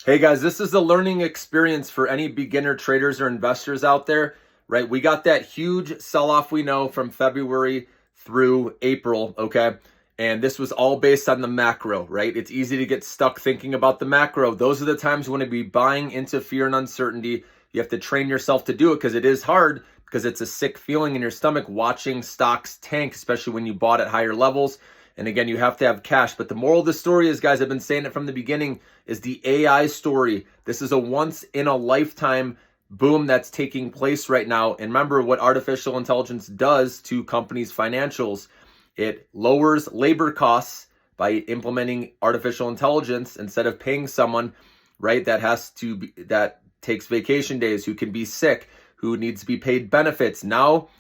Hey guys, this is a learning experience for any beginner traders or investors out there, right? We got that huge sell-off we know from February through April, okay? And this was all based on the macro, right? It's easy to get stuck thinking about the macro. Those are the times you want to be buying into fear and uncertainty. You have to train yourself to do it because it is hard, because it's a sick feeling in your stomach watching stocks tank, especially when you bought at higher levels. And again, you have to have cash. But the moral of the story is, guys, I've been saying it from the beginning, is the AI story. This is a once in a lifetime boom that's taking place right now. And remember what artificial intelligence does to companies' financials. It lowers labor costs by implementing artificial intelligence instead of paying someone, right, that takes vacation days, who can be sick, who needs to be paid benefits. Now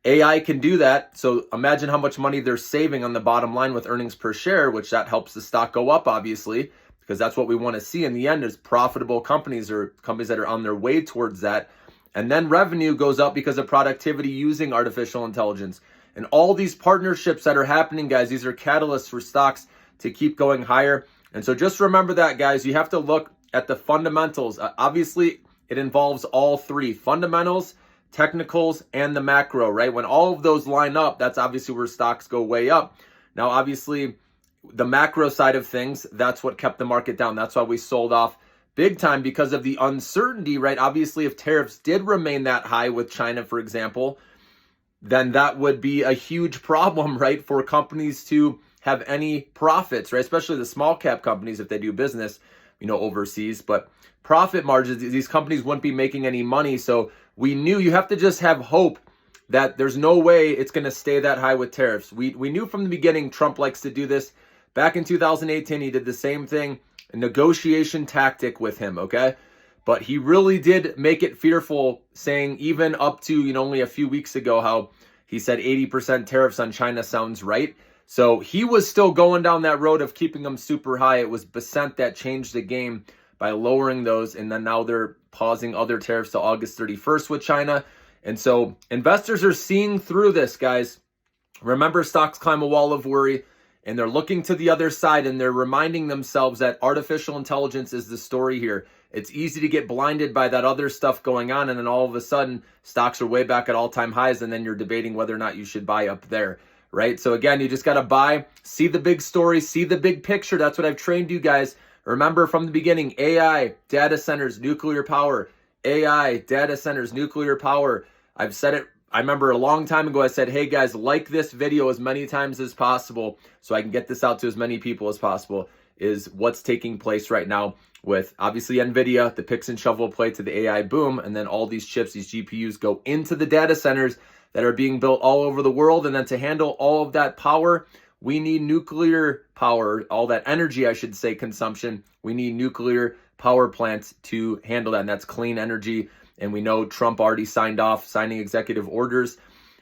AI can do that. So imagine how much money they're saving on the bottom line with earnings per share, which that helps the stock go up, obviously, because that's what we want to see in the end, is profitable companies or companies that are on their way towards that. And then revenue goes up because of productivity using artificial intelligence. And all these partnerships that are happening, guys, these are catalysts for stocks to keep going higher. And so just remember that, guys, you have to look at the fundamentals. Obviously, it involves all three: fundamentals, technicals, and the macro, right? When all of those line up, that's obviously where stocks go way up. Now, obviously, the macro side of things, that's what kept the market down. That's why we sold off big time, because of the uncertainty, right? Obviously, if tariffs did remain that high with China, for example, then that would be a huge problem, right, for companies to have any profits, right? Especially the small cap companies, if they do business, overseas. But profit margins, these companies wouldn't be making any money. So we knew you have to just have hope that there's no way it's going to stay that high with tariffs. We knew from the beginning Trump likes to do this. Back in 2018, he did the same thing, a negotiation tactic with him, okay? But he really did make it fearful, saying even up to, only a few weeks ago, how he said 80% tariffs on China sounds right. So he was still going down that road of keeping them super high. It was Bessent that changed the game by lowering those, and then now they're pausing other tariffs to August 31st with China. And so investors are seeing through this, guys. Remember, stocks climb a wall of worry, and they're looking to the other side, and they're reminding themselves that artificial intelligence is the story here. It's easy to get blinded by that other stuff going on, and then all of a sudden, stocks are way back at all-time highs, and then you're debating whether or not you should buy up there, right? So again, you just got to buy, see the big story, see the big picture. That's what I've trained you guys. Remember from the beginning, AI, data centers, nuclear power. AI, data centers, nuclear power. I've said it. I remember a long time ago, I said, hey guys, like this video as many times as possible so I can get this out to as many people as possible, is what's taking place right now with obviously NVIDIA, the picks and shovel play to the AI boom, and then all these chips, these GPUs go into the data centers that are being built all over the world. And then to handle all of that power, we need nuclear power, all that energy, I should say, consumption. We need nuclear power plants to handle that, and that's clean energy. And we know Trump already signing executive orders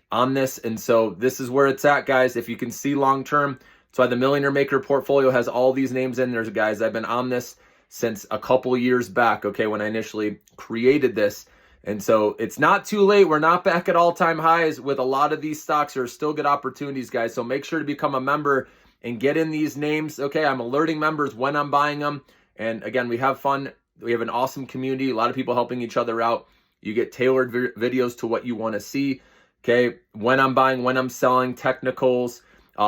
on this. And so this is where it's at, guys. If you can see long-term, that's why the Millionaire Maker portfolio has all these names in there, guys. I've been on this since a couple years back, okay, when I initially created this. And so it's not too late. We're not back at all-time highs with a lot of these stocks. There are still good opportunities, guys. So make sure to become a member and get in these names. Okay, I'm alerting members when I'm buying them. And again, we have fun. We have an awesome community, a lot of people helping each other out. You get tailored videos to what you want to see. Okay, when I'm buying, when I'm selling, technicals,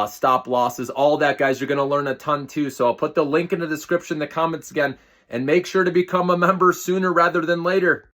stop losses, all that, guys. You're going to learn a ton too. So I'll put the link in the description, the comments again, and make sure to become a member sooner rather than later.